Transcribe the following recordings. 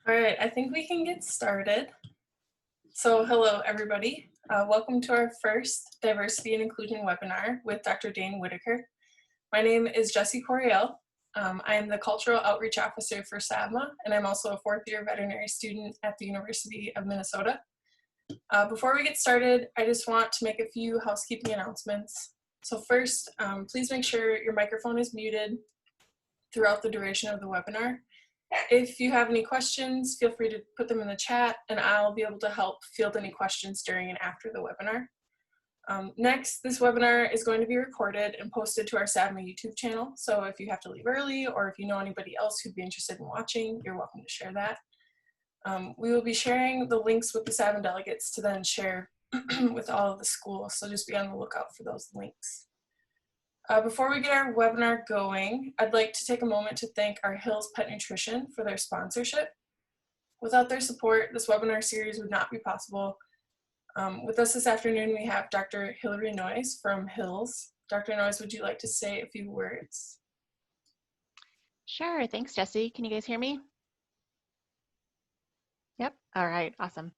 All right, I think we can get started. So hello, everybody. Welcome to our first Diversity and Inclusion webinar with Dr. Dane Whitaker. My name is Jessie Coriel. I am the Cultural Outreach Officer for SAVMA, and I'm also a fourth-year veterinary student at the University of Minnesota. Before we get started, I just want to make a few housekeeping announcements. So first, please make sure your microphone is muted throughout the duration of the webinar. If you have any questions, feel free to put them in the chat and I'll be able to help field any questions during and after the webinar. Next, this webinar is going to be recorded and posted to our SAVMA YouTube channel. So if you have to leave early or if you know anybody else who'd be interested in watching, you're welcome to share that. We will be sharing the links with the SAVMA delegates to then share with all of the schools. So just be on the lookout for those links. Before we get our webinar going, I'd like to take a moment to thank our Hills Pet Nutrition for their sponsorship. Without their support, this webinar series would not be possible. With us this afternoon, we have Dr. Hilary Noyes from Hills. Dr. Noyes, would you like to say a few words? Sure, thanks, Jessie. Can you guys hear me? Yep, all right, awesome.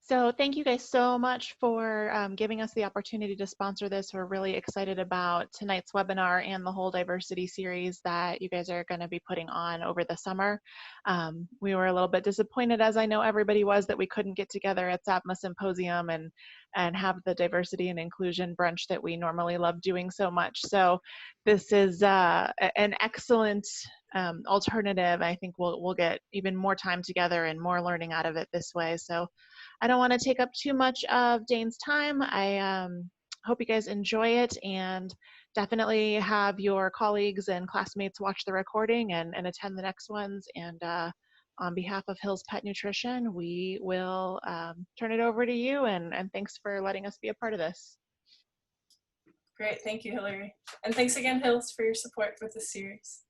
So thank you guys so much for giving us the opportunity to sponsor this. We're really excited about tonight's webinar and the whole diversity series that you guys are going to be putting on over the summer. We were a little bit disappointed, as I know everybody was, that we couldn't get together at SAVMA Symposium and have the diversity and inclusion brunch that we normally love doing so much. So this is an excellent alternative. I think we'll get even more time together and more learning out of it this way. So I don't want to take up too much of Dane's time. I hope you guys enjoy it and definitely have your colleagues and classmates watch the recording and attend the next ones. And on behalf of Hills Pet Nutrition, we will turn it over to you, and thanks for letting us be a part of this. Great, thank you, Hilary. And thanks again, Hills, for your support with this series.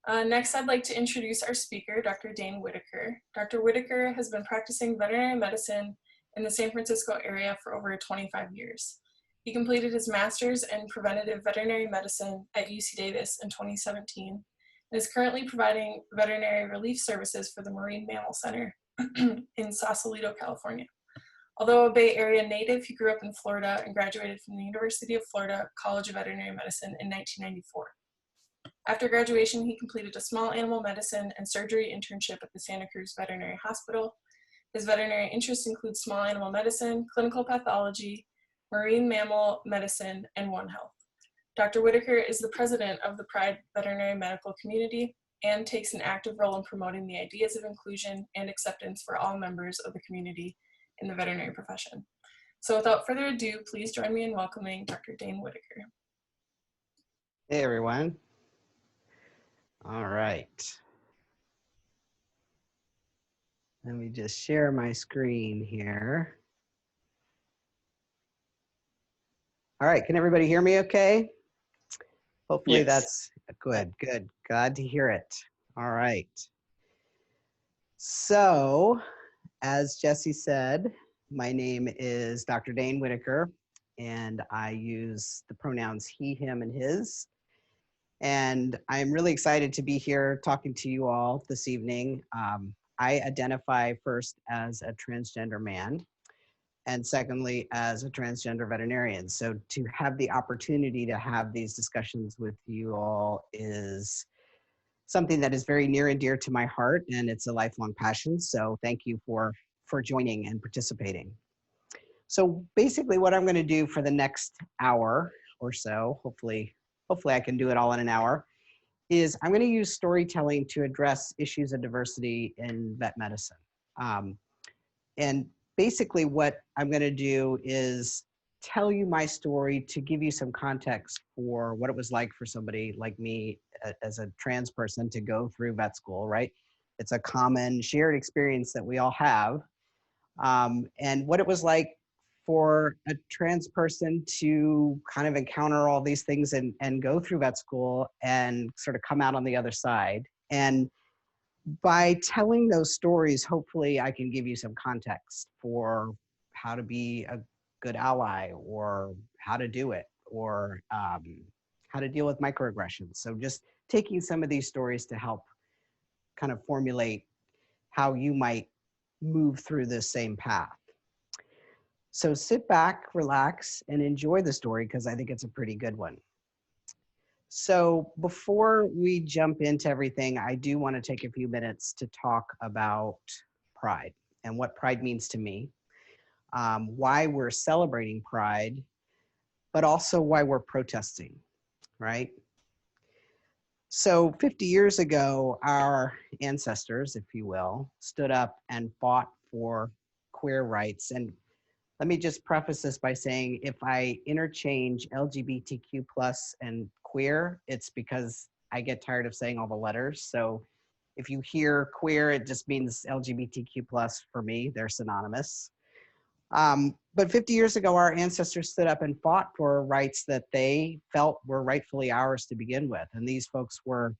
Next, I'd like to introduce our speaker, Dr. Dane Whitaker. Dr. Whitaker has been practicing veterinary medicine in the San Francisco area for over 25 years. He completed his master's in preventative veterinary medicine at UC Davis in 2017 and is currently providing veterinary relief services for the Marine Mammal Center in Sausalito, California. Although a Bay Area native, he grew up in Florida and graduated from the University of Florida College of Veterinary Medicine in 1994. After graduation, he completed a small animal medicine and surgery internship at the Santa Cruz Veterinary Hospital. His veterinary interests include small animal medicine, clinical pathology, marine mammal medicine, and One Health. Dr. Whitaker is the president of the Pride Veterinary Medical Community and takes an active role in promoting the ideas of inclusion and acceptance for all members of the community in the veterinary profession. So without further ado, please join me in welcoming Dr. Dane Whitaker. Hey, everyone. All right. Let me just share my screen here. All right, can everybody hear me okay? Hopefully Yes. That's good, good. Glad to hear it. All right. So, as Jessie said, my name is Dr. Dane Whitaker, and I use the pronouns he, him, and his. And I'm really excited to be here talking to you all this evening. I identify first as a transgender man, and secondly, as a transgender veterinarian. So to have the opportunity to have these discussions with you all is something that is very near and dear to my heart, and it's a lifelong passion. So thank you for joining and participating. So basically what I'm gonna do for the next hour or so, hopefully I can do it all in an hour, is I'm going to use storytelling to address issues of diversity in vet medicine. And basically what I'm going to do is tell you my story to give you some context for what it was like for somebody like me as a trans person to go through vet school, right? It's a common shared experience that we all have. And what it was like for a trans person to kind of encounter all these things and go through vet school and sort of come out on the other side. And by telling those stories, hopefully I can give you some context for how to be a good ally, or how to do it, or how to deal with microaggressions. So just taking some of these stories to help kind of formulate how you might move through this same path. So sit back, relax, and enjoy the story because I think it's a pretty good one. So before we jump into everything, I do want to take a few minutes to talk about Pride and what Pride means to me, why we're celebrating Pride, but also why we're protesting, right? So 50 years ago, our ancestors, if you will, stood up and fought for queer rights. And let me just preface this by saying, if I interchange LGBTQ plus and queer, it's because I get tired of saying all the letters. So if you hear queer, it just means LGBTQ plus for me, they're synonymous. But 50 years ago, our ancestors stood up and fought for rights that they felt were rightfully ours to begin with. And these folks were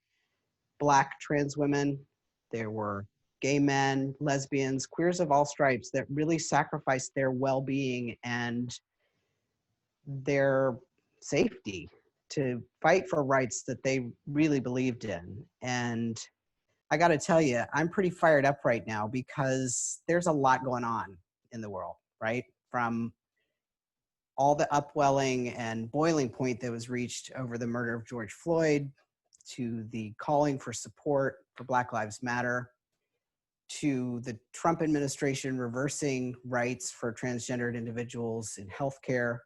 Black trans women, there were gay men, lesbians, queers of all stripes that really sacrificed their well-being and their safety to fight for rights that they really believed in. And I got to tell you, I'm pretty fired up right now because there's a lot going on in the world, right? From all the upwelling and boiling point that was reached over the murder of George Floyd, to the calling for support for Black Lives Matter, to the Trump administration reversing rights for transgendered individuals in healthcare.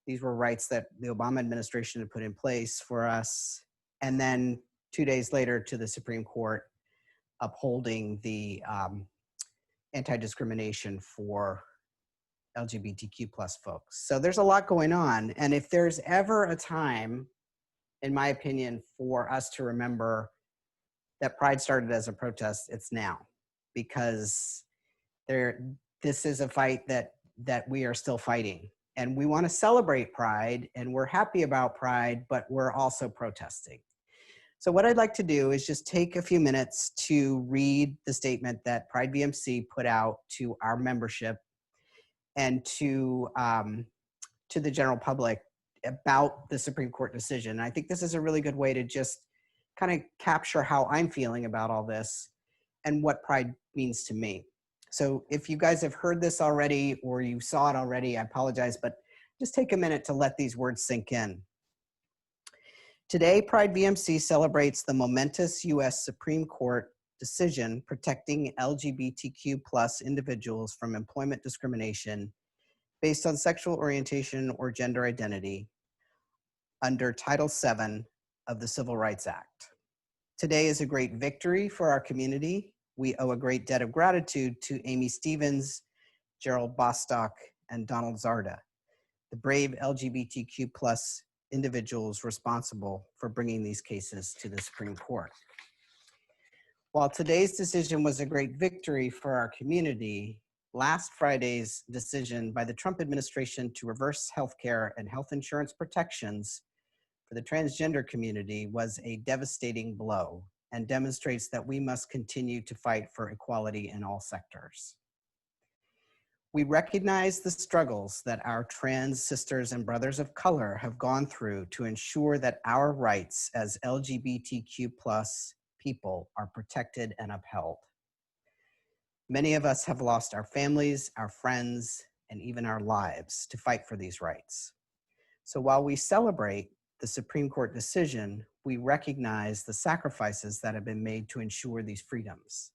These were rights that the Obama administration had put in place for us. And then 2 days later to the Supreme Court upholding the anti-discrimination for LGBTQ plus folks. So there's a lot going on. And if there's ever a time, in my opinion, for us to remember that Pride started as a protest, it's now, because this is a fight that we are still fighting. And we want to celebrate Pride, and we're happy about Pride, but we're also protesting. So what I'd like to do is just take a few minutes to read the statement that PrideVMC put out to our membership and to the general public about the Supreme Court decision. And I think this is a really good way to just kind of capture how I'm feeling about all this and what Pride means to me. So if you guys have heard this already or you saw it already, I apologize, but just take a minute to let these words sink in. Today, PrideVMC celebrates the momentous U.S. Supreme Court decision protecting LGBTQ plus individuals from employment discrimination based on sexual orientation or gender identity under Title VII of the Civil Rights Act. Today is a great victory for our community. We owe a great debt of gratitude to Amy Stevens, Gerald Bostock, and Donald Zarda, the brave LGBTQ plus individuals responsible for bringing these cases to the Supreme Court. While today's decision was a great victory for our community, last Friday's decision by the Trump administration to reverse healthcare and health insurance protections for the transgender community was a devastating blow and demonstrates that we must continue to fight for equality in all sectors. We recognize the struggles that our trans sisters and brothers of color have gone through to ensure that our rights as LGBTQ plus people are protected and upheld. Many of us have lost our families, our friends, and even our lives to fight for these rights. So while we celebrate the Supreme Court decision, we recognize the sacrifices that have been made to ensure these freedoms.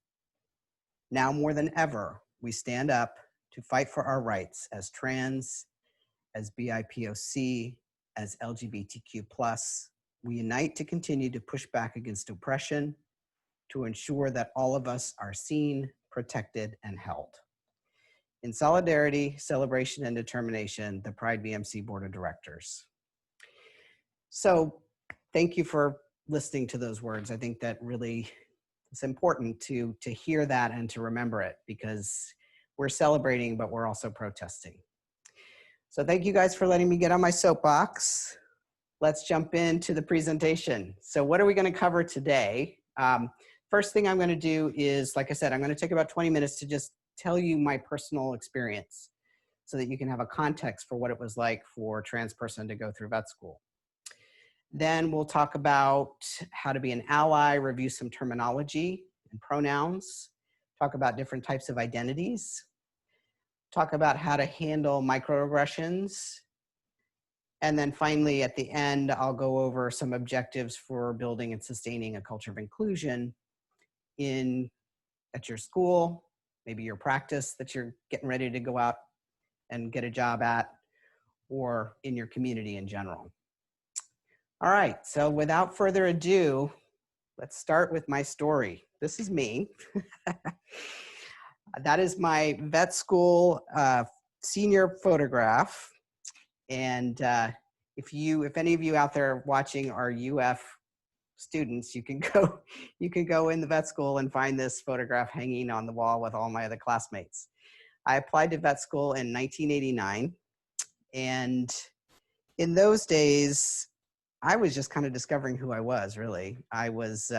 Now more than ever, we stand up to fight for our rights as trans, as BIPOC, as LGBTQ+. We unite to continue to push back against oppression, to ensure that all of us are seen, protected, and held. In solidarity, celebration, and determination, the PrideVMC Board of Directors. So thank you for listening to those words. I think that really it's important to hear that and to remember it, because we're celebrating, but we're also protesting. So thank you guys for letting me get on my soapbox. Let's jump into the presentation. So what are we going to cover today? First thing I'm going to do is, like I said, I'm going to take about 20 minutes to just tell you my personal experience so that you can have a context for what it was like for a trans person to go through vet school. Then we'll talk about how to be an ally, review some terminology and pronouns, talk about different types of identities, talk about how to handle microaggressions, and then finally, at the end, I'll go over some objectives for building and sustaining a culture of inclusion at your school, maybe your practice that you're getting ready to go out and get a job at, or in your community in general. All right, so without further ado, let's start with my story. This is me. That is my vet school senior photograph. And if any of you out there watching are UF students, you can go in the vet school and find this photograph hanging on the wall with all my other classmates. I applied to vet school in 1989, and in those days, I was just kind of discovering who I was, really. I was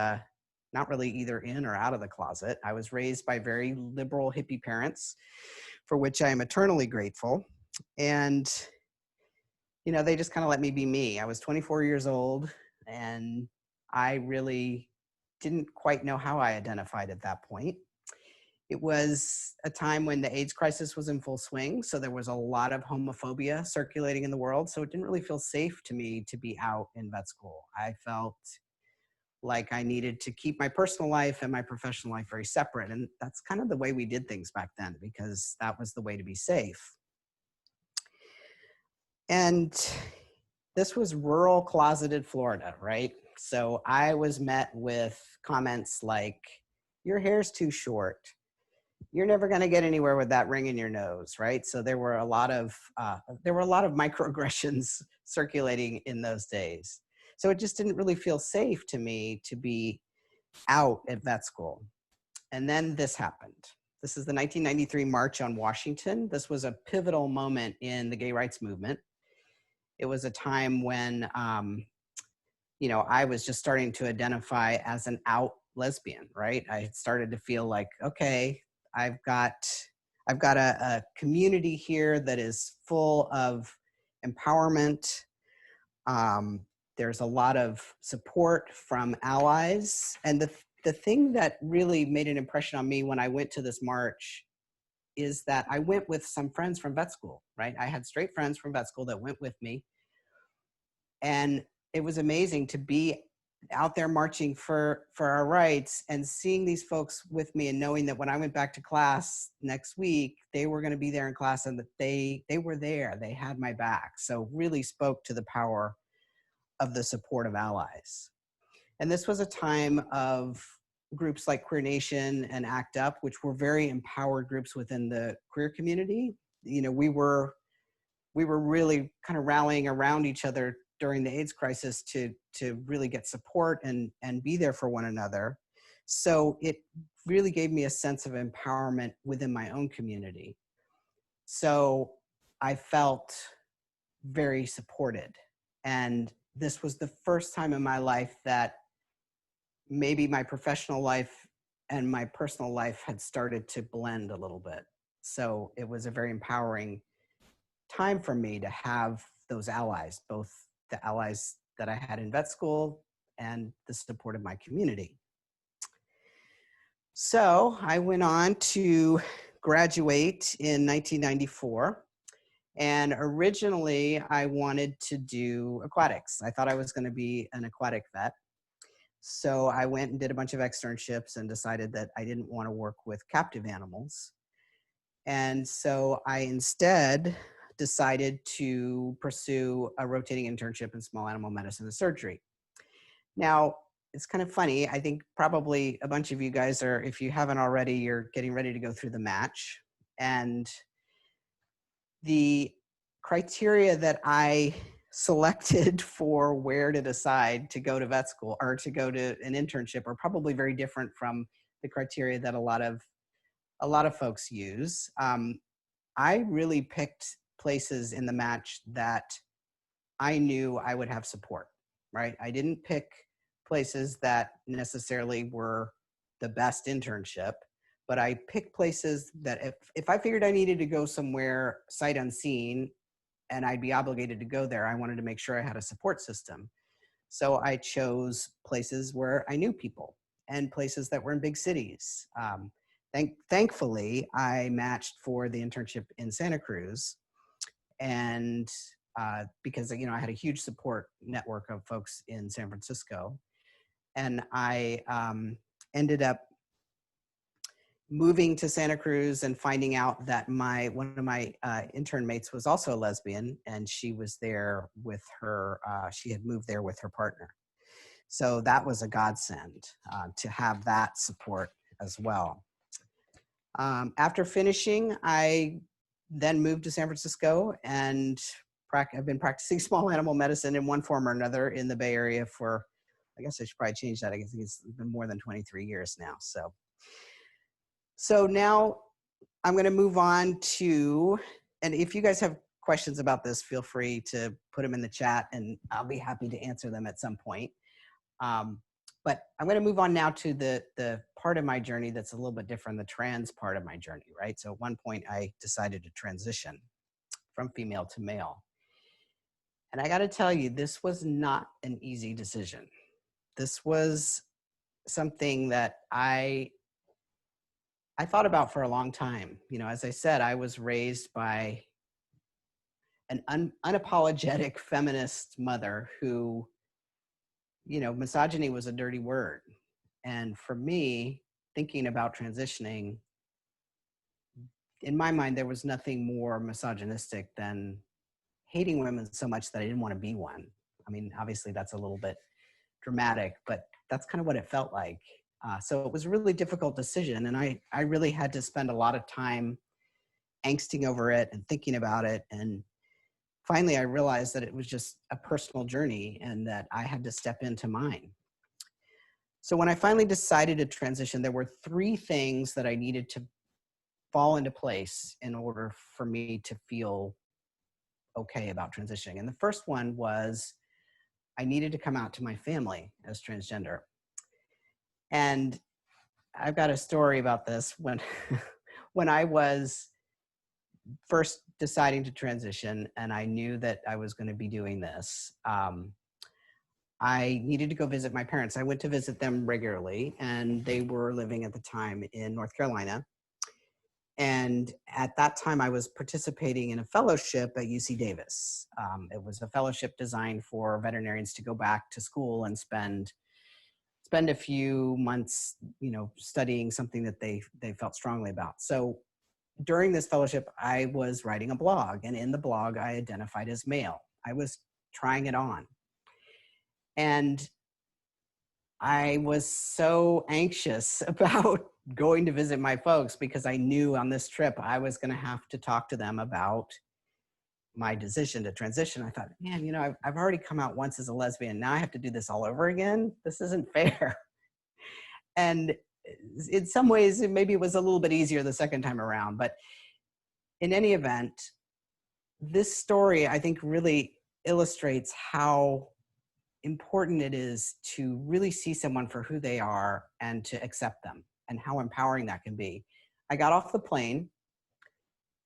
not really either in or out of the closet. I was raised by very liberal hippie parents, for which I am eternally grateful. And, you know, they just kind of let me be me. I was 24 years old, and I really didn't quite know how I identified at that point. It was a time when the AIDS crisis was in full swing, so there was a lot of homophobia circulating in the world, so it didn't really feel safe to me to be out in vet school. I felt like I needed to keep my personal life and my professional life very separate, and that's kind of the way we did things back then, because that was the way to be safe. And this was rural, closeted Florida, right? So I was met with comments like, "Your hair's too short. You're never going to get anywhere with that ring in your nose," right? So there were a lot of microaggressions circulating in those days. So it just didn't really feel safe to me to be out at vet school. And then this happened. This is the 1993 March on Washington. This was a pivotal moment in the gay rights movement. It was a time when, you know, I was just starting to identify as an out lesbian, right? I had started to feel like, okay, I've got a community here that is full of empowerment. There's a lot of support from allies. And the thing that really made an impression on me when I went to this march is that I went with some friends from vet school, right? I had straight friends from vet school that went with me. And it was amazing to be out there marching for our rights and seeing these folks with me, and knowing that when I went back to class next week, they were going to be there in class, and that they were there, they had my back. So really spoke to the power of the support of allies. And this was a time of groups like Queer Nation and ACT UP, which were very empowered groups within the queer community. You know, we were really kind of rallying around each other during the AIDS crisis to really get support and be there for one another. So it really gave me a sense of empowerment within my own community. So I felt very supported. And this was the first time in my life that maybe my professional life and my personal life had started to blend a little bit. So it was a very empowering time for me to have those allies, both the allies that I had in vet school and the support of my community. So I went on to graduate in 1994. And originally I wanted to do aquatics. I thought I was going to be an aquatic vet. So I went and did a bunch of externships and decided that I didn't want to work with captive animals. And so I instead decided to pursue a rotating internship in small animal medicine and surgery. Now, it's kind of funny. I think probably a bunch of you guys are, if you haven't already, you're getting ready to go through the match. And the criteria that I selected for where to decide to go to vet school or to go to an internship are probably very different from the criteria that a lot of folks use. I really picked places in the match that I knew I would have support, right? I didn't pick places that necessarily were the best internship, but I picked places that if I figured I needed to go somewhere sight unseen and I'd be obligated to go there, I wanted to make sure I had a support system. So I chose places where I knew people and places that were in big cities. thankfully, I matched for the internship in Santa Cruz. And because, you know, I had a huge support network of folks in San Francisco. And I ended up moving to Santa Cruz and finding out that one of my intern mates was also a lesbian, and she was there with her, she had moved there with her partner. So that was a godsend to have that support as well. After finishing, I then moved to San Francisco, and I've been practicing small animal medicine in one form or another in the Bay Area for, I guess I should probably change that. I guess it's been more than 23 years now. So now I'm going to move on to, and if you guys have questions about this, feel free to put them in the chat and I'll be happy to answer them at some point. But I'm going to move on now to the part of my journey that's a little bit different, the trans part of my journey, right? So at one point I decided to transition from female to male. And I got to tell you, this was not an easy decision. This was something that I thought about for a long time. You know, as I said, I was raised by an unapologetic feminist mother who, you know, misogyny was a dirty word. And for me, thinking about transitioning, in my mind, there was nothing more misogynistic than hating women so much that I didn't want to be one. I mean, obviously that's a little bit dramatic, but that's kind of what it felt like. So it was a really difficult decision. And I really had to spend a lot of time angsting over it and thinking about it. And finally, I realized that it was just a personal journey and that I had to step into mine. So when I finally decided to transition, there were 3 things that I needed to fall into place in order for me to feel okay about transitioning. And the first one was I needed to come out to my family as transgender. And I've got a story about this. When I was first deciding to transition and I knew that I was going to be doing this, I needed to go visit my parents. I went to visit them regularly, and they were living at the time in North Carolina. And at that time, I was participating in a fellowship at UC Davis. It was a fellowship designed for veterinarians to go back to school and spend a few months, you know, studying something that they felt strongly about. So during this fellowship, I was writing a blog, and in the blog, I identified as male. I was trying it on. And I was so anxious about going to visit my folks because I knew on this trip I was going to have to talk to them about my decision to transition. I thought, man, you know, I've already come out once as a lesbian. Now I have to do this all over again. This isn't fair. And in some ways, maybe it was a little bit easier the second time around. But in any event, this story, I think, really illustrates how important it is to really see someone for who they are and to accept them, and how empowering that can be. I got off the plane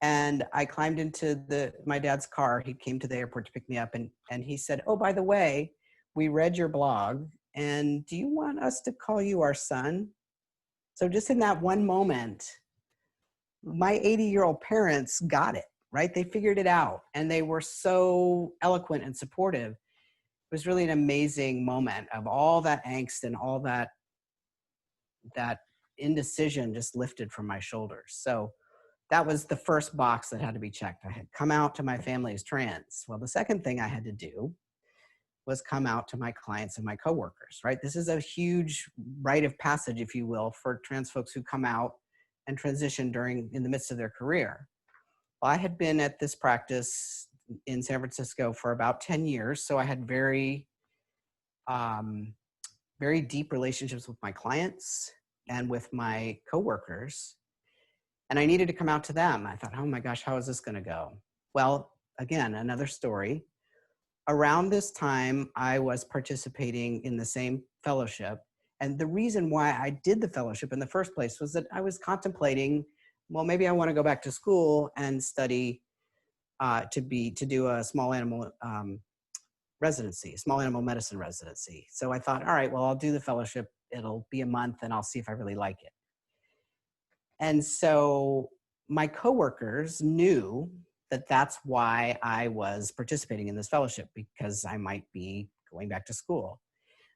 and I climbed into my dad's car. He came to the airport to pick me up, and he said, "Oh, by the way, we read your blog, and do you want us to call you our son?" So just in that one moment, my 80-year-old parents got it, right? They figured it out, and they were so eloquent and supportive. It was really an amazing moment of all that angst and all that indecision just lifted from my shoulders. So that was the first box that had to be checked. I had come out to my family as trans. Well, the second thing I had to do was come out to my clients and my coworkers, right? This is a huge rite of passage, if you will, for trans folks who come out and transition in the midst of their career. Well, I had been at this practice in San Francisco for about 10 years. So I had very deep relationships with my clients and with my coworkers. And I needed to come out to them. I thought, oh my gosh, how is this going to go? Well, again, another story. Around this time, I was participating in the same fellowship. And the reason why I did the fellowship in the first place was that I was contemplating, well, maybe I want to go back to school and study to do a small animal residency, small animal medicine residency. So I thought, all right, well, I'll do the fellowship. It'll be a month and I'll see if I really like it. And so my coworkers knew that that's why I was participating in this fellowship, because I might be going back to school.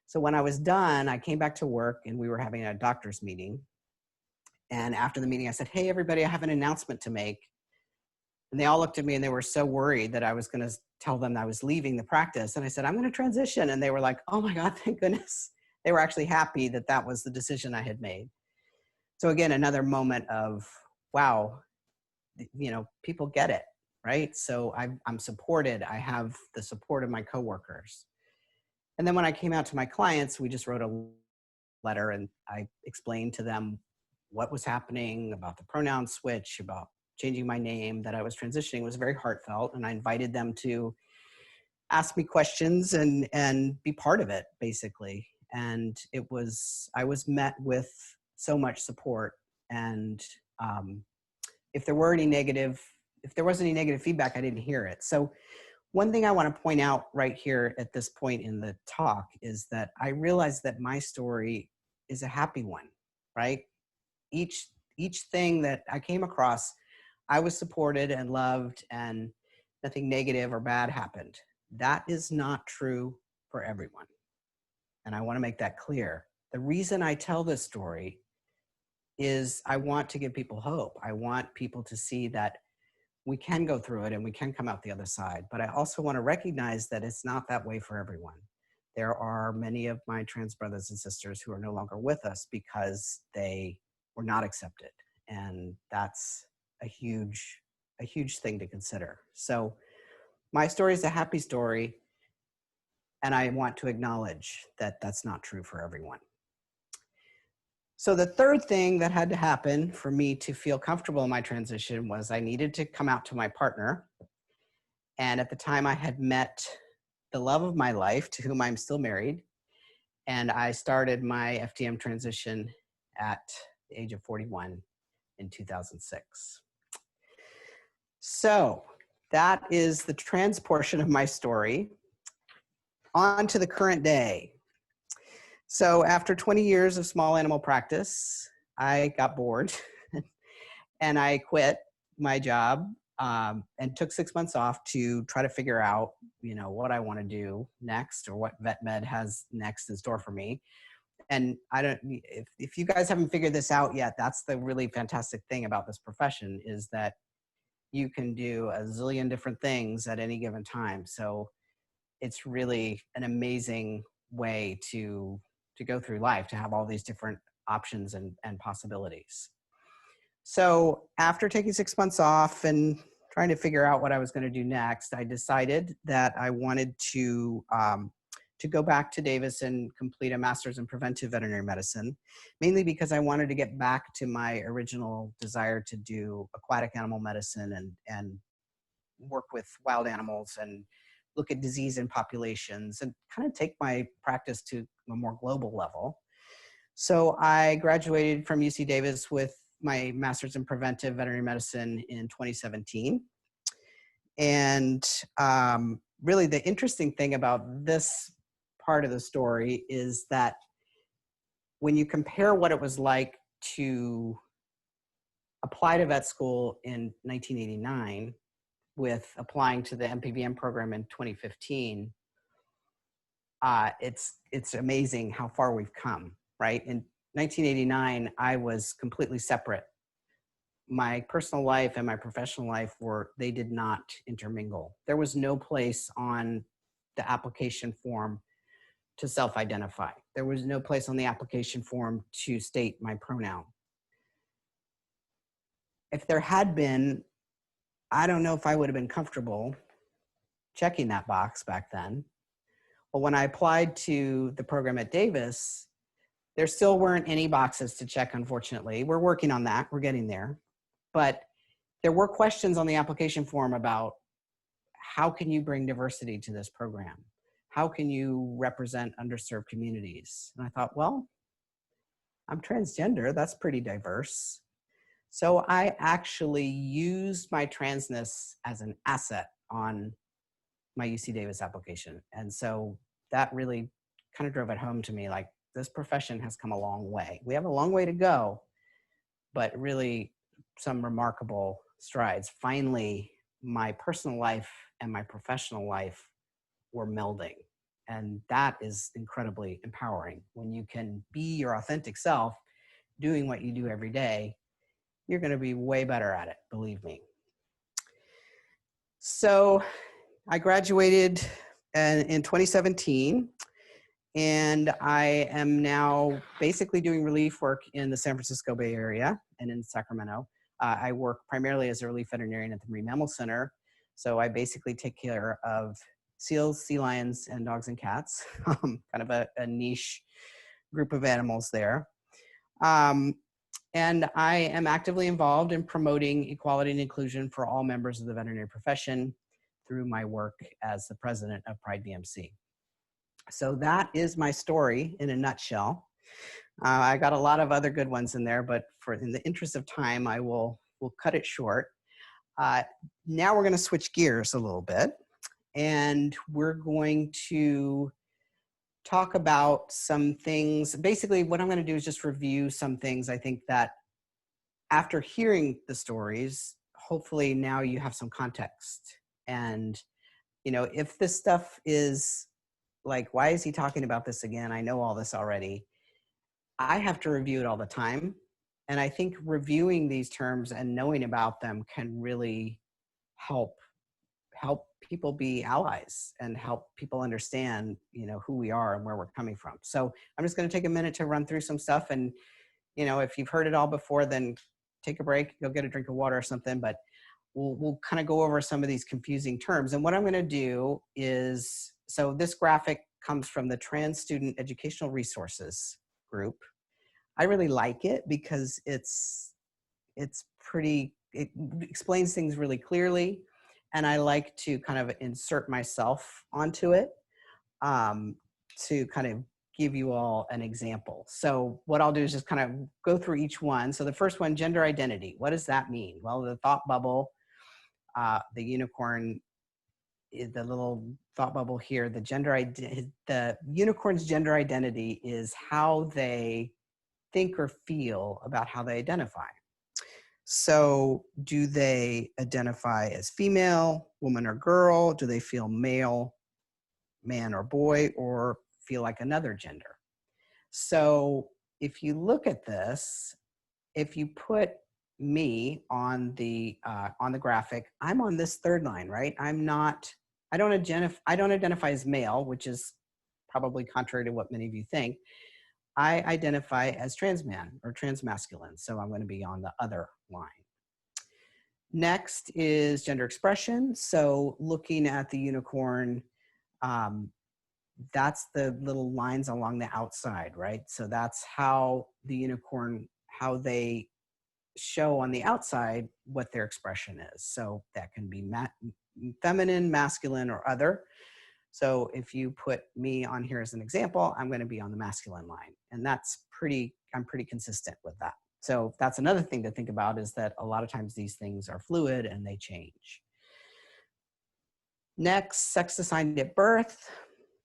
So when I was done, I came back to work and we were having a doctor's meeting. And after the meeting, I said, hey, everybody, I have an announcement to make. And they all looked at me and they were so worried that I was going to tell them I was leaving the practice. And I said, I'm going to transition. And they were like, oh my God, thank goodness. They were actually happy that that was the decision I had made. So again, another moment of, wow, you know, people get it, right? So I'm supported. I have the support of my coworkers. And then when I came out to my clients, we just wrote a letter and I explained to them what was happening, about the pronoun switch, about changing my name, that I was transitioning. It was very heartfelt. And I invited them to ask me questions and be part of it, basically. And I was met with so much support. And if there was any negative feedback, I didn't hear it. So one thing I want to point out right here at this point in the talk is that I realized that my story is a happy one, right? Each thing that I came across, I was supported and loved, and nothing negative or bad happened. That is not true for everyone. And I want to make that clear. The reason I tell this story is I want to give people hope. I want people to see that we can go through it and we can come out the other side. But I also want to recognize that it's not that way for everyone. There are many of my trans brothers and sisters who are no longer with us because they were not accepted. And that's a huge thing to consider. So my story is a happy story. And I want to acknowledge that that's not true for everyone. So the third thing that had to happen for me to feel comfortable in my transition was I needed to come out to my partner. And at the time I had met the love of my life, to whom I'm still married. And I started my FTM transition at the age of 41 in 2006. So that is the trans portion of my story. On to the current day. So after 20 years of small animal practice, I got bored and I quit my job and took 6 months off to try to figure out, you know, what I want to do next or what vet med has next in store for me. And if you guys haven't figured this out yet, that's the really fantastic thing about this profession, is that you can do a zillion different things at any given time. So it's really an amazing way to go through life, to have all these different options and possibilities. So after taking 6 months off and trying to figure out what I was going to do next, I decided that I wanted to go back to Davis and complete a master's in preventive veterinary medicine, mainly because I wanted to get back to my original desire to do aquatic animal medicine and work with wild animals and look at disease in populations and kind of take my practice to a more global level. So I graduated from UC Davis with my master's in preventive veterinary medicine in 2017. And really the interesting thing about this part of the story is that when you compare what it was like to apply to vet school in 1989 with applying to the MPVM program in 2015, it's amazing how far we've come, right? In 1989, I was completely separate. My personal life and my professional life they did not intermingle. There was no place on the application form to self-identify. There was no place on the application form to state my pronoun. If there had been, I don't know if I would have been comfortable checking that box back then. But when I applied to the program at Davis, there still weren't any boxes to check, unfortunately. We're working on that, we're getting there. But there were questions on the application form about how can you bring diversity to this program? How can you represent underserved communities? And I thought, well, I'm transgender, that's pretty diverse. So I actually used my transness as an asset on my UC Davis application. And so that really kind of drove it home to me, like, this profession has come a long way. We have a long way to go, but really some remarkable strides. Finally, my personal life and my professional life were melding. And that is incredibly empowering. When you can be your authentic self, doing what you do every day, you're going to be way better at it, believe me. So I graduated in 2017, and I am now basically doing relief work in the San Francisco Bay Area and in Sacramento. I work primarily as a relief veterinarian at the Mammal Center. So I basically take care of seals, sea lions, and dogs and cats, kind of a niche group of animals there. And I am actively involved in promoting equality and inclusion for all members of the veterinary profession through my work as the president of PrideVMC. So that is my story in a nutshell. I got a lot of other good ones in there, but in the interest of time, we'll cut it short. Now we're going to switch gears a little bit, and we're going to talk about some things. Basically, what I'm going to do is just review some things I think that after hearing the stories, hopefully now you have some context. And, you know, if this stuff is like, why is he talking about this again? I know all this already. I have to review it all the time. And I think reviewing these terms and knowing about them can really help people be allies and help people understand, you know, who we are and where we're coming from. So I'm just going to take a minute to run through some stuff. And, you know, if you've heard it all before, then take a break, go get a drink of water or something. But we'll kind of go over some of these confusing terms. And what I'm going to do is, so this graphic comes from the Trans Student Educational Resources group. I really like it because it explains things really clearly. And I like to kind of insert myself onto it to kind of give you all an example. So what I'll do is just kind of go through each one. So the first one, gender identity. What does that mean? Well, the thought bubble, the unicorn, the little thought bubble here, the unicorn's gender identity is how they think or feel about how they identify. So do they identify as female, woman or girl? Do they feel male, man or boy, or feel like another gender? So if you look at this, if you put me on the graphic, I'm on this third line, right? I don't identify as male, which is probably contrary to what many of you think. I identify as trans man or transmasculine, so I'm going to be on the other line. Next is gender expression. So looking at the unicorn, that's the little lines along the outside, right? So that's how the unicorn, how they show on the outside what their expression is. So that can be feminine, masculine, or other. So if you put me on here as an example, I'm going to be on the masculine line. And I'm pretty consistent with that. So that's another thing to think about, is that a lot of times these things are fluid and they change. Next, sex assigned at birth,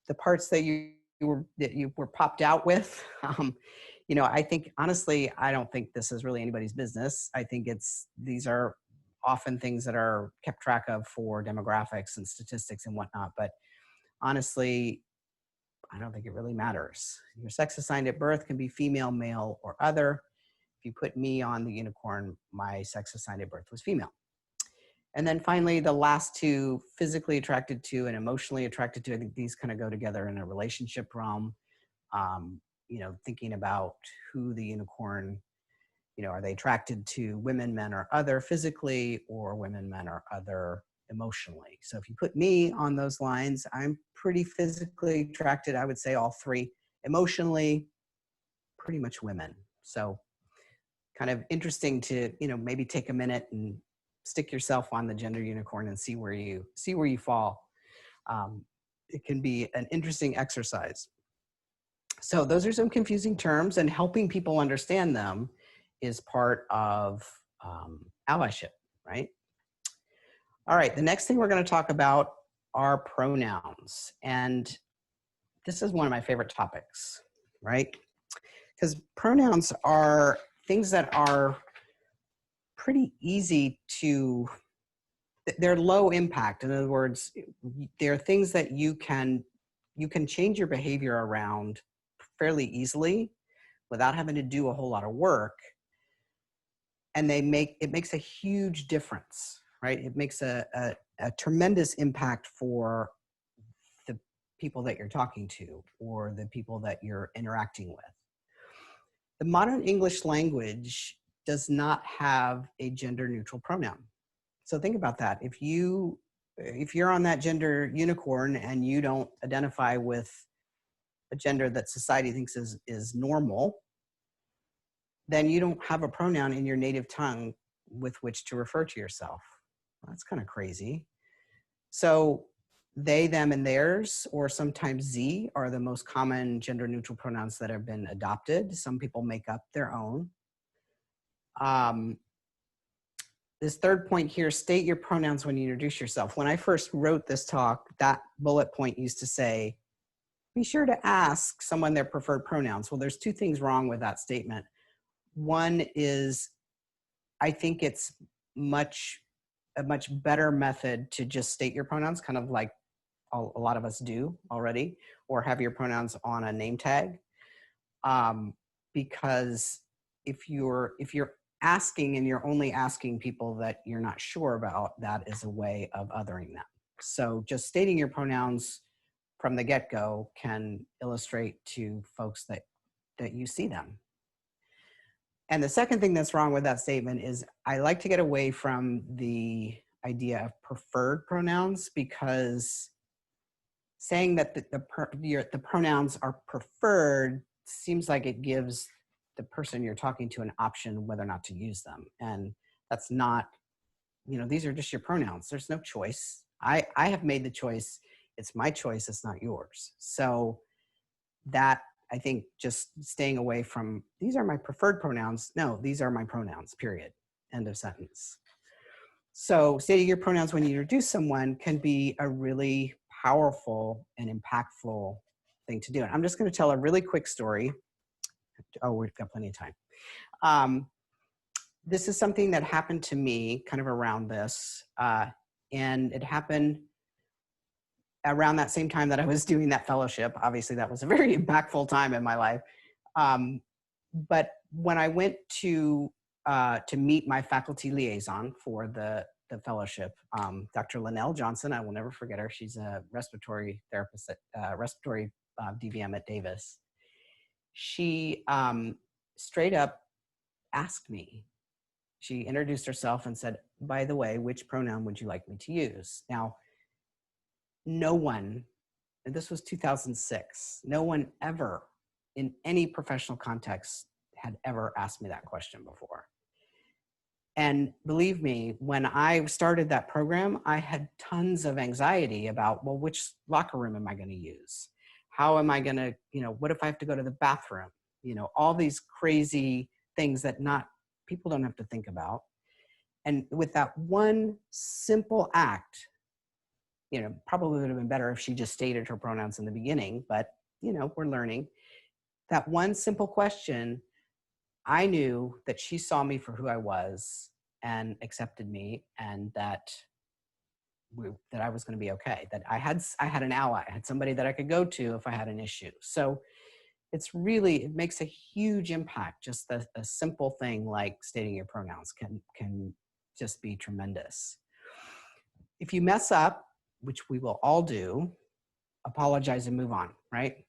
the parts that you were popped out with. You know, I think, honestly, I don't think this is really anybody's business. I think these are often things that are kept track of for demographics and statistics and whatnot. But honestly, I don't think it really matters. Your sex assigned at birth can be female, male, or other. If you put me on the unicorn, my sex assigned at birth was female. And then finally, the last two, physically attracted to and emotionally attracted to, I think these kind of go together in a relationship realm. You know, thinking about who the unicorn, you know, are they attracted to women, men, or other physically, or women, men, or other emotionally? So if you put me on those lines, I'm pretty physically attracted, I would say all three. Emotionally, pretty much women. So kind of interesting to, you know, maybe take a minute and stick yourself on the gender unicorn and see where you fall. It can be an interesting exercise. So those are some confusing terms, and helping people understand them is part of allyship, right? All right, the next thing we're going to talk about are pronouns. And this is one of my favorite topics, right? Because pronouns are things that are pretty easy to, they're low impact. In other words, there are things that you can change your behavior around fairly easily without having to do a whole lot of work. And it makes a huge difference, right? It makes a tremendous impact for the people that you're talking to or the people that you're interacting with. The modern English language does not have a gender neutral pronoun. So think about that. If you're on that gender unicorn and you don't identify with a gender that society thinks is normal, then you don't have a pronoun in your native tongue with which to refer to yourself. Well, that's kind of crazy. So they, them, and theirs, or sometimes Z, are the most common gender neutral pronouns that have been adopted. Some people make up their own. This third point here, state your pronouns when you introduce yourself. When I first wrote this talk, that bullet point used to say, be sure to ask someone their preferred pronouns. Well, there's two things wrong with that statement. One is, I think it's a much better method to just state your pronouns, kind of like a lot of us do already, or have your pronouns on a name tag. Because if you're asking and you're only asking people that you're not sure about, that is a way of othering them. So just stating your pronouns from the get-go can illustrate to folks that you see them. And the second thing that's wrong with that statement is I like to get away from the idea of preferred pronouns, because saying that the pronouns are preferred seems like it gives the person you're talking to an option whether or not to use them. And that's not, these are just your pronouns. There's no choice. I have made the choice. It's my choice. It's not yours. So that, I think, just staying away from, these are my preferred pronouns. No, these are my pronouns, period. End of sentence. So stating your pronouns when you introduce someone can be a really powerful and impactful thing to do. And I'm just going to tell a really quick story. Oh, we've got plenty of time. This is something that happened to me kind of around this. And it happened around that same time that I was doing that fellowship. Obviously, that was a very impactful time in my life. But when I went to meet my faculty liaison for the fellowship, Dr. Linnell Johnson, I will never forget her. She's a respiratory therapist at respiratory DVM at Davis. She straight up asked me, she introduced herself and said, by the way, which pronoun would you like me to use? Now, no one, and this was 2006, no one ever in any professional context had ever asked me that question before. And believe me, when I started that program, I had tons of anxiety about, well, which locker room am I going to use? How am I going to, what if I have to go to the bathroom? All these crazy things that people don't have to think about. And with that one simple act, probably would have been better if she just stated her pronouns in the beginning, but, we're learning. That one simple question, I knew that she saw me for who I was and accepted me, and that I was going to be okay, that I had an ally, I had somebody that I could go to if I had an issue. So it makes a huge impact. Just a simple thing like stating your pronouns can just be tremendous. If you mess up, which we will all do, apologize and move on, right?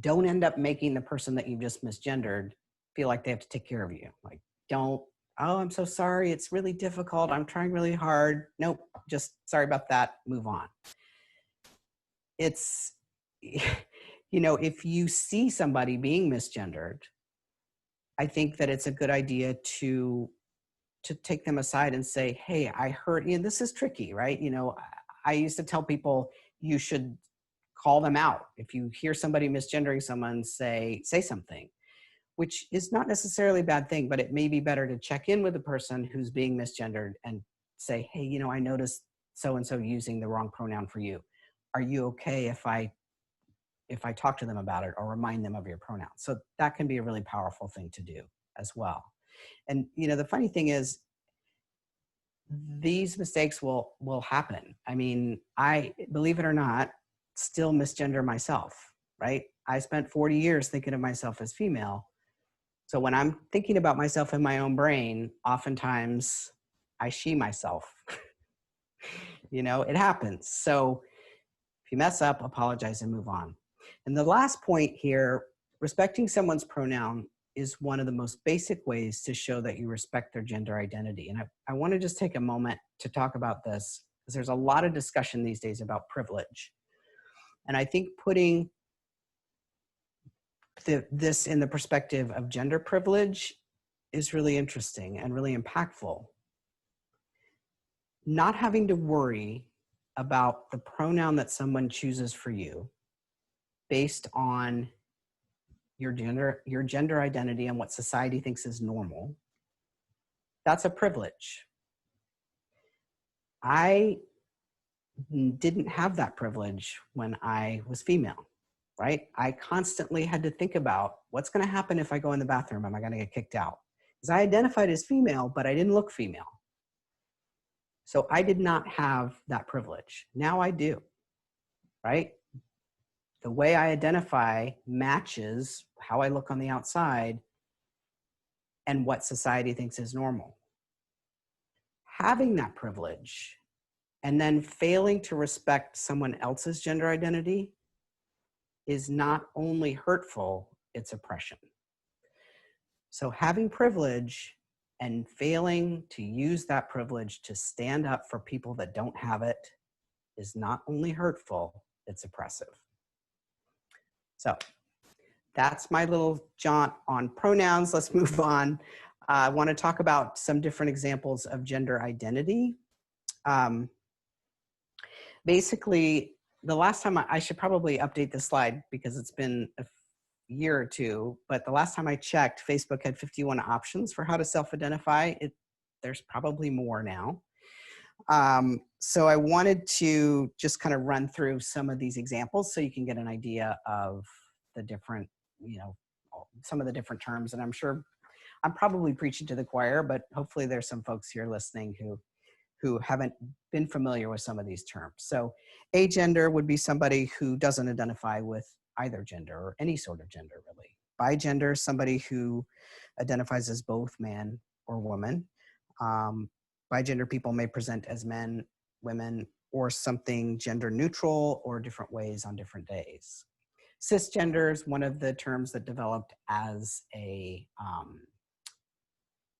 Don't end up making the person that you've just misgendered feel like they have to take care of you. Like, don't, oh, I'm so sorry, it's really difficult, I'm trying really hard. Nope, just sorry about that, move on. It's, if you see somebody being misgendered, I think that it's a good idea to take them aside and say, hey, I heard, this is tricky, right? I used to tell people you should call them out. If you hear somebody misgendering someone, say something, which is not necessarily a bad thing, but it may be better to check in with the person who's being misgendered and say, hey, I noticed so-and-so using the wrong pronoun for you. Are you okay if I talk to them about it or remind them of your pronouns? So that can be a really powerful thing to do as well. And, the funny thing is, these mistakes will happen. I mean, I, believe it or not, still misgender myself, right? I spent 40 years thinking of myself as female. So when I'm thinking about myself in my own brain, oftentimes I she myself. You know, it happens. So if you mess up, apologize and move on. And the last point here, respecting someone's pronoun is one of the most basic ways to show that you respect their gender identity. And I want to just take a moment to talk about this, because there's a lot of discussion these days about privilege. And I think putting this in the perspective of gender privilege is really interesting and really impactful. Not having to worry about the pronoun that someone chooses for you based on your gender identity and what society thinks is normal, that's a privilege. I didn't have that privilege when I was female, right? I constantly had to think about what's going to happen if I go in the bathroom. Am I going to get kicked out? Because I identified as female, but I didn't look female. So I did not have that privilege. Now I do, right? The way I identify matches how I look on the outside and what society thinks is normal. Having that privilege and then failing to respect someone else's gender identity is not only hurtful, it's oppression. So having privilege and failing to use that privilege to stand up for people that don't have it is not only hurtful, it's oppressive. So that's my little jaunt on pronouns. Let's move on. I want to talk about some different examples of gender identity. Basically, the last time I should probably update this slide because it's been a year or two, but the last time I checked, Facebook had 51 options for how to self-identify. There's probably more now. So I wanted to just kind of run through some of these examples so you can get an idea of the different, you know, some of the different terms. And I'm sure I'm probably preaching to the choir, but hopefully there's some folks here listening who haven't been familiar with some of these terms. So agender would be somebody who doesn't identify with either gender or any sort of gender, really. Bigender, somebody who identifies as both man or woman. Bigender people may present as men, women, or something gender neutral or different ways on different days. Cisgender is one of the terms that developed as a,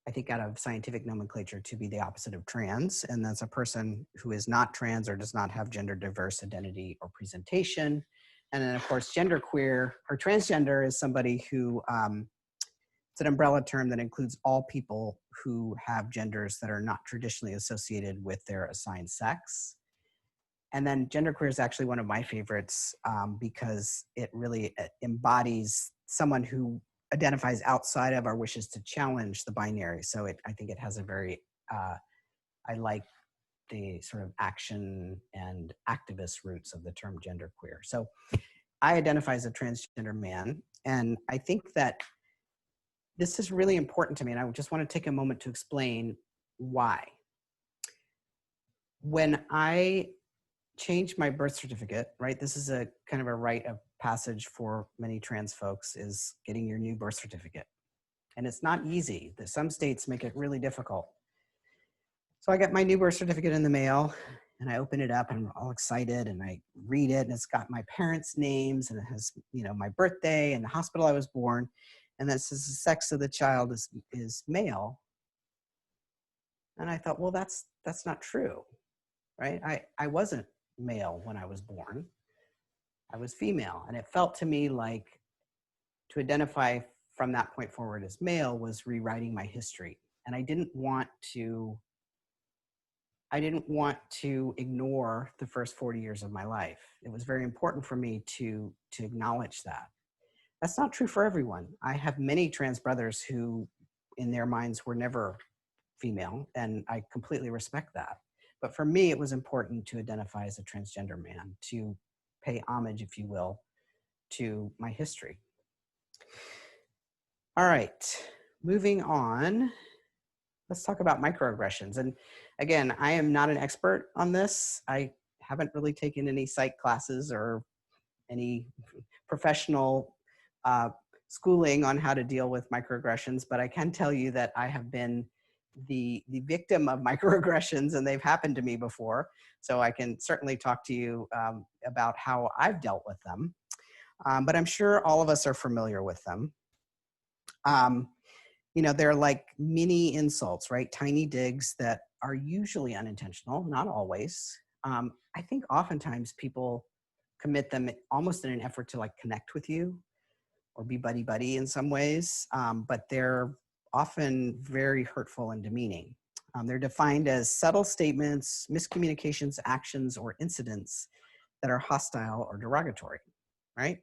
I think out of scientific nomenclature, to be the opposite of trans. And that's a person who is not trans or does not have gender diverse identity or presentation. And then of course, genderqueer or transgender is somebody who, it's an umbrella term that includes all people who have genders that are not traditionally associated with their assigned sex. And then genderqueer is actually one of my favorites because it really embodies someone who identifies outside of our wishes to challenge the binary. So I think it has a very, I like the sort of action and activist roots of the term genderqueer. So I identify as a transgender man, and I think that this is really important to me, and I just want to take a moment to explain why. When I changed my birth certificate, right, this is a kind of a rite of passage for many trans folks, is getting your new birth certificate. And it's not easy. Some states make it really difficult. So I got my new birth certificate in the mail, and I open it up and I'm all excited, and I read it, and it's got my parents' names, and it has, you know, my birthday and the hospital I was born. And that says the sex of the child is male. And I thought, well, that's not true, right? I wasn't male when I was born. I was female. And it felt to me like to identify from that point forward as male was rewriting my history. And I didn't want to ignore the first 40 years of my life. It was very important for me to acknowledge that. That's not true for everyone. I have many trans brothers who, in their minds, were never female, and I completely respect that. But for me, it was important to identify as a transgender man, to pay homage, if you will, to my history. All right, moving on. Let's talk about microaggressions. And again, I am not an expert on this. I haven't really taken any psych classes or any professional schooling on how to deal with microaggressions, but I can tell you that I have been the victim of microaggressions, and they've happened to me before. So I can certainly talk to you about how I've dealt with them. But I'm sure all of us are familiar with them. You know, they're like mini insults, right? Tiny digs that are usually unintentional, not always. I think oftentimes people commit them almost in an effort to like connect with you or be buddy-buddy in some ways, but they're often very hurtful and demeaning. They're defined as subtle statements, miscommunications, actions, or incidents that are hostile or derogatory, right?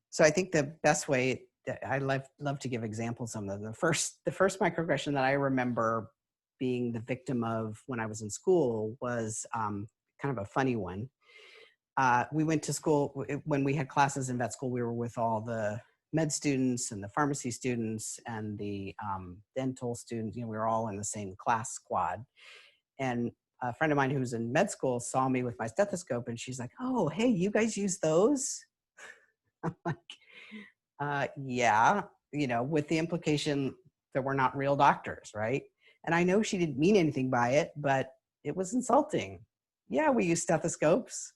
So I think the best way, I love to give examples of them. The first microaggression that I remember being the victim of when I was in school was kind of a funny one. We went to school, when we had classes in vet school, we were with all the med students and the pharmacy students and the dental students. You know, we were all in the same class squad. And a friend of mine who was in med school saw me with my stethoscope, and she's like, "Oh, hey, you guys use those?" I'm like, yeah, you know, with the implication that we're not real doctors, right? And I know she didn't mean anything by it, but it was insulting. Yeah, we use stethoscopes.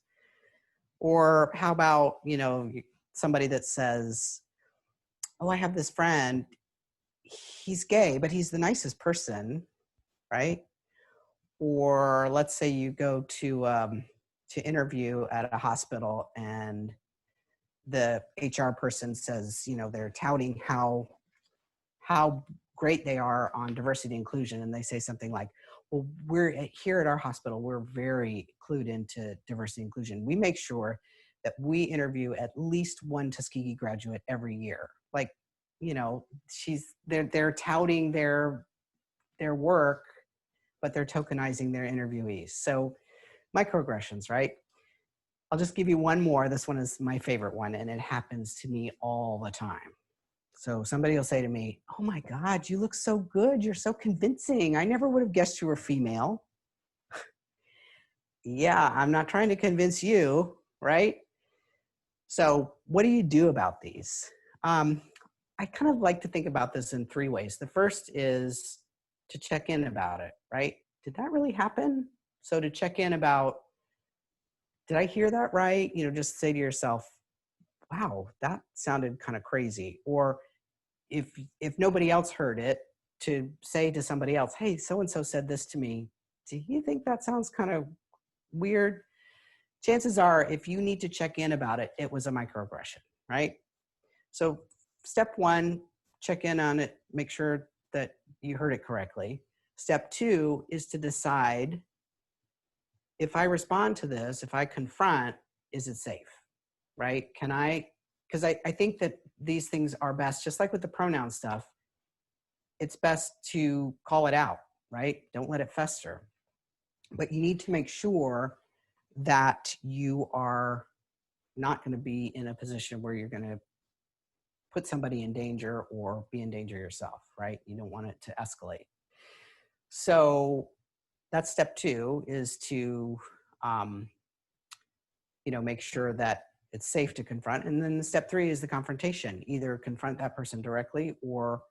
Or how about, you know, somebody that says, "Oh, I have this friend, he's gay, but he's the nicest person," right? Or let's say you go to interview at a hospital, and the HR person says, you know, they're touting how great they are on diversity and inclusion, and they say something like, "Well, we're here at our hospital, we're very clued into diversity and inclusion. We make sure that we interview at least one Tuskegee graduate every year." Like, you know, they're touting their work, but they're tokenizing their interviewees. So microaggressions, right? I'll just give you one more. This one is my favorite one, and it happens to me all the time. So somebody will say to me, "Oh my God, you look so good. You're so convincing. I never would have guessed you were female." Yeah, I'm not trying to convince you, right? So what do you do about these? I kind of like to think about this in three ways. The first is to check in about it, right? Did that really happen? So to check in about, did I hear that right? You know, just say to yourself, "Wow, that sounded kind of crazy." Or if nobody else heard it, to say to somebody else, "Hey, so-and-so said this to me. Do you think that sounds kind of weird?" Chances are, if you need to check in about it, it was a microaggression, right? So step one, check in on it, make sure that you heard it correctly. Step two is to decide, if I respond to this, if I confront, is it safe, right? Because I think that these things are best, just like with the pronoun stuff, it's best to call it out, right? Don't let it fester. But you need to make sure that you are not going to be in a position where you're going to put somebody in danger or be in danger yourself, right? You don't want it to escalate. So that's step two, is to, you know, make sure that it's safe to confront. And then step three is the confrontation. Either confront that person directly or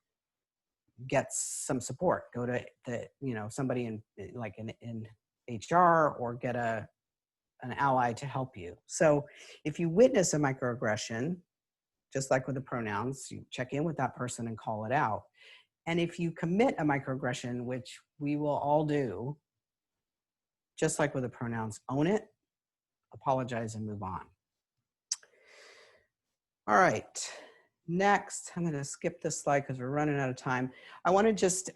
get some support. Go to the, you know, somebody in like in HR, or get an ally to help you. So if you witness a microaggression, just like with the pronouns, you check in with that person and call it out. And if you commit a microaggression, which we will all do, just like with the pronouns, own it, apologize, and move on. All right, next, I'm going to skip this slide because we're running out of time. I want to just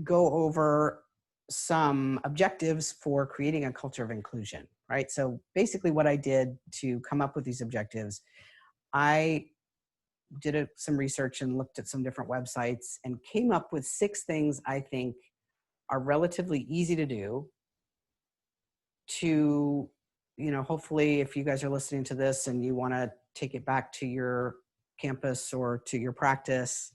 go over some objectives for creating a culture of inclusion, right? So basically what I did to come up with these objectives, I did some research and looked at some different websites and came up with 6 things I think are relatively easy to do to, you know, hopefully if you guys are listening to this and you want to take it back to your campus or to your practice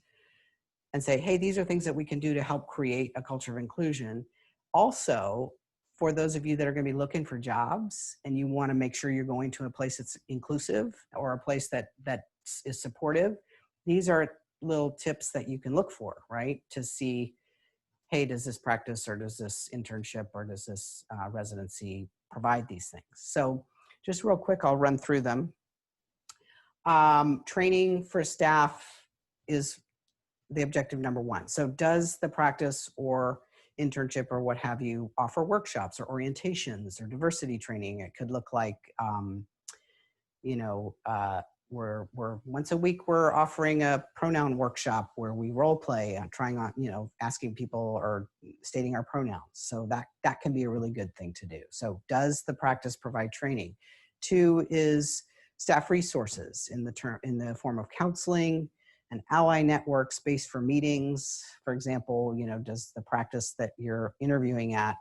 and say, hey, these are things that we can do to help create a culture of inclusion. Also, for those of you that are going to be looking for jobs and you want to make sure you're going to a place that's inclusive or a place that is supportive, these are little tips that you can look for, right? To see, hey, does this practice or does this internship or does this residency provide these things? So just real quick, I'll run through them. Training for staff is the objective number one. So does the practice or internship or what have you offer workshops or orientations or diversity training? It could look like, we're once a week we're offering a pronoun workshop where we role play trying on, asking people or stating our pronouns. So that can be a really good thing to do. So does the practice provide training? 2 is staff resources in the form of counseling, an ally network, space for meetings. For example, does the practice that you're interviewing at,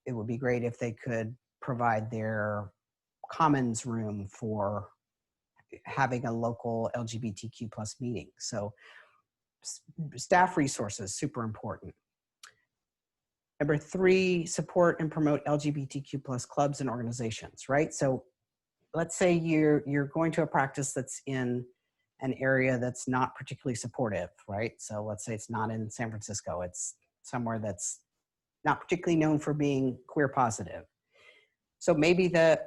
it would be great if they could provide their commons room for having a local LGBTQ plus meeting. So staff resources, super important. Number 3, support and promote LGBTQ plus clubs and organizations, right? So let's say you're going to a practice that's in an area that's not particularly supportive, right? So let's say it's not in San Francisco, it's somewhere that's not particularly known for being queer positive. So maybe the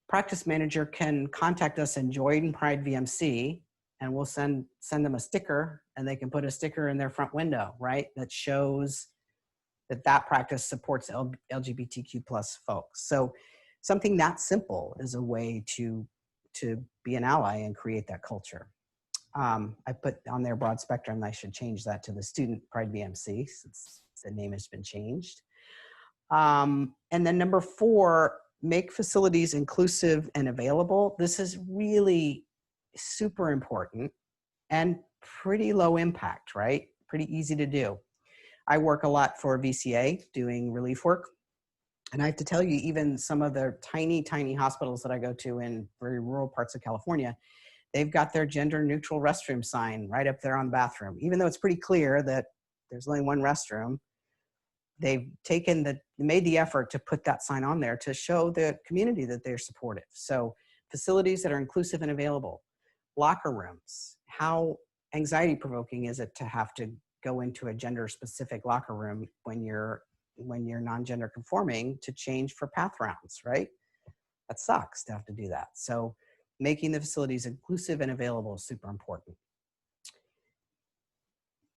practice manager can contact us and join PrideVMC, and we'll send them a sticker, and they can put a sticker in their front window, right? That shows that practice supports LGBTQ plus folks. So something that simple is a way to be an ally and create that culture. I put on there broad spectrum. I should change that to the student PrideVMC since the name has been changed. And then number 4, make facilities inclusive and available. This is really super important and pretty low impact, right? Pretty easy to do. I work a lot for VCA doing relief work. And I have to tell you, even some of the tiny, tiny hospitals that I go to in very rural parts of California, they've got their gender neutral restroom sign right up there on the bathroom. Even though it's pretty clear that there's only one restroom, they've made the effort to put that sign on there to show the community that they're supportive. So facilities that are inclusive and available. Locker rooms. How anxiety provoking is it to have to go into a gender specific locker room when you're non-gender conforming to change for path rounds, right? That sucks to have to do that. So making the facilities inclusive and available is super important.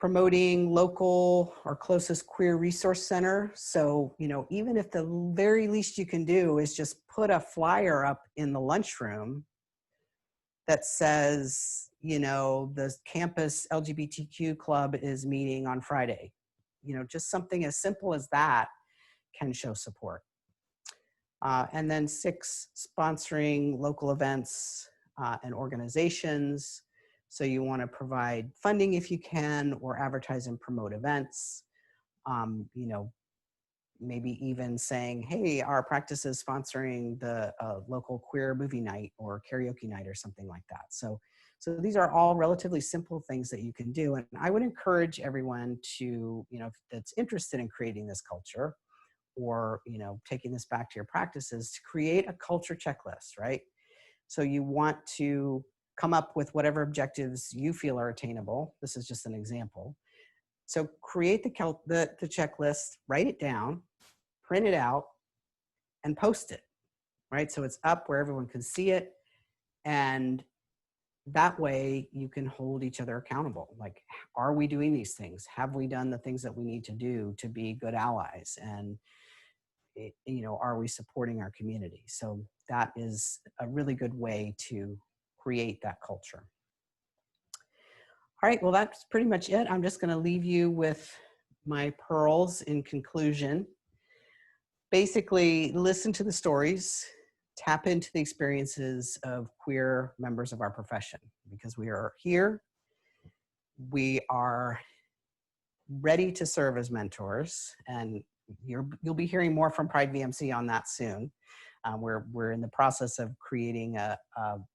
Promoting local or closest queer resource center. So, even if the very least you can do is just put a flyer up in the lunchroom that says, the campus LGBTQ club is meeting on Friday. Just something as simple as that can show support. And then 6, sponsoring local events and organizations. So you want to provide funding if you can, or advertise and promote events. Maybe even saying, hey, our practice is sponsoring the local queer movie night or karaoke night or something like that. So these are all relatively simple things that you can do. And I would encourage everyone to, that's interested in creating this culture or, taking this back to your practices, to create a culture checklist, right? So you want to come up with whatever objectives you feel are attainable. This is just an example. So create the checklist, write it down, print it out, and post it, right? So it's up where everyone can see it. And that way you can hold each other accountable. Like, are we doing these things? Have we done the things that we need to do to be good allies? And, are we supporting our community? So that is a really good way to create that culture. All right, well, that's pretty much it. I'm just going to leave you with my pearls in conclusion. Basically, listen to the stories, tap into the experiences of queer members of our profession, because we are here. We are ready to serve as mentors, and you'll be hearing more from PrideVMC on that soon. We're in the process of creating a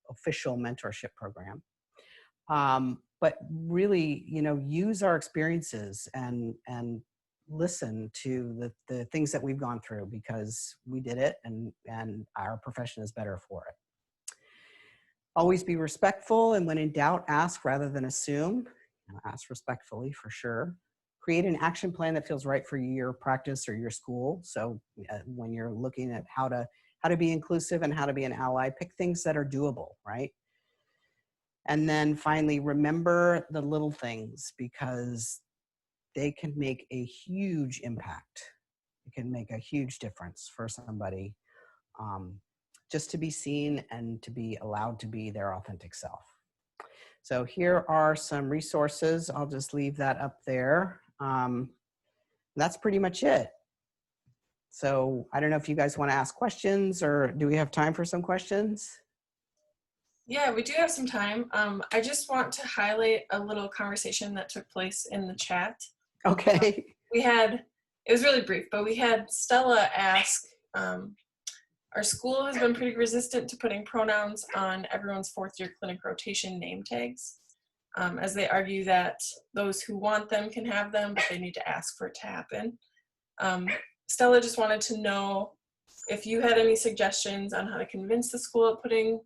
official mentorship program. but really, you know, use our experiences and listen to the things that we've gone through, because we did it, and our profession is better for it. Always be respectful, and when in doubt, ask rather than assume. Ask respectfully for sure. Create an action plan that feels right for your practice or your school. So when you're looking at how to be inclusive and how to be an ally, pick things that are doable, right? And then finally, remember the little things, because they can make a huge impact. It can make a huge difference for somebody, just to be seen and to be allowed to be their authentic self. So here are some resources. I'll just leave that up there. That's pretty much it. So I don't know if you guys want to ask questions, or do we have time for some questions? Yeah, we do have some time. I just want to highlight a little conversation that took place in the chat. Okay. It was really brief, but we had Stella ask, our school has been pretty resistant to putting pronouns on everyone's fourth year clinic rotation name tags, as they argue that those who want them can have them, but they need to ask for it to happen. Stella just wanted to know if you had any suggestions on how to convince the school of putting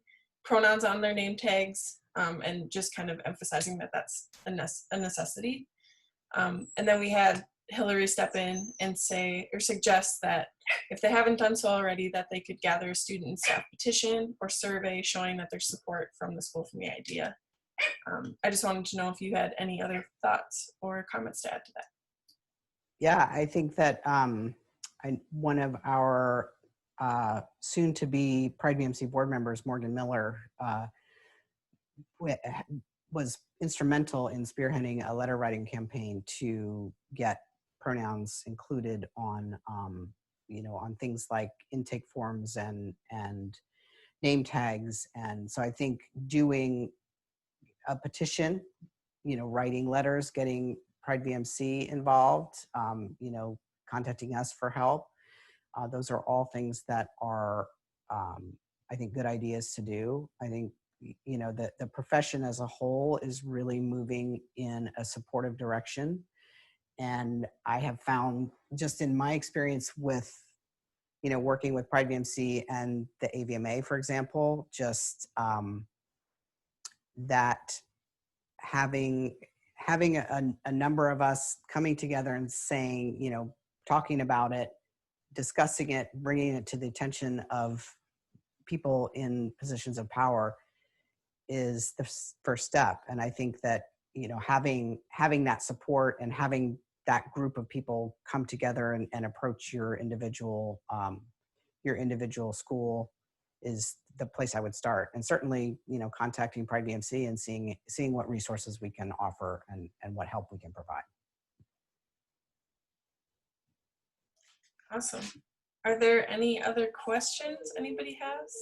pronouns on their name tags, and just kind of emphasizing that that's a necessity. And then we had Hillary step in and suggest that if they haven't done so already, that they could gather a student and staff petition or survey showing that there's support from the school from the idea. I just wanted to know if you had any other thoughts or comments to add to that. Yeah, I think that one of our soon-to-be PrideVMC board members, Morgan Miller, was instrumental in spearheading a letter writing campaign to get pronouns included on, on things like intake forms and name tags. And so I think doing a petition, writing letters, getting PrideVMC involved, contacting us for help. Those are all things that are, I think, good ideas to do. I think, the profession as a whole is really moving in a supportive direction. And I have found, just in my experience with, working with PrideVMC and the AVMA, for example, just that having a number of us coming together and saying, talking about it, discussing it, bringing it to the attention of people in positions of power is the first step. And I think that, having that support and having that group of people come together and approach your individual school is the place I would start. And certainly, contacting PrideVMC and seeing what resources we can offer and what help we can provide. Awesome. Are there any other questions anybody has?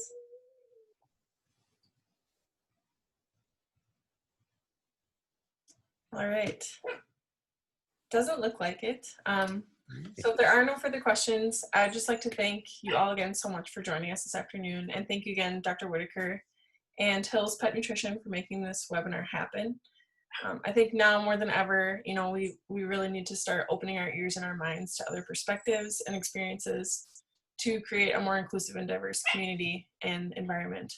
All right. Doesn't look like it. So if there are no further questions, I'd just like to thank you all again so much for joining us this afternoon. And thank you again, Dr. Whitaker and Hill's Pet Nutrition, for making this webinar happen. I think now more than ever, we really need to start opening our ears and our minds to other perspectives and experiences to create a more inclusive and diverse community and environment.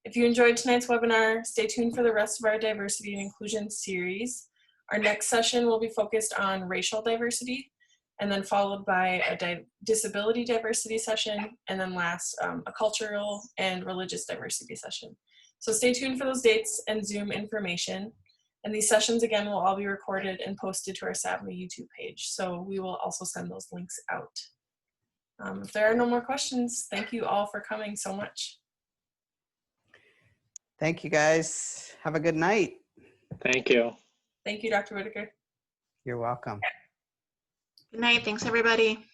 If you enjoyed tonight's webinar, stay tuned for the rest of our diversity and inclusion series. Our next session will be focused on racial diversity, and then followed by a disability diversity session, and then last, a cultural and religious diversity session. So stay tuned for those dates and Zoom information. And these sessions, again, will all be recorded and posted to our SAVMA YouTube page. So we will also send those links out. If there are no more questions, thank you all for coming so much. Thank you, guys. Have a good night. Thank you. Thank you, Dr. Whitaker. You're welcome. Good night. Thanks, everybody.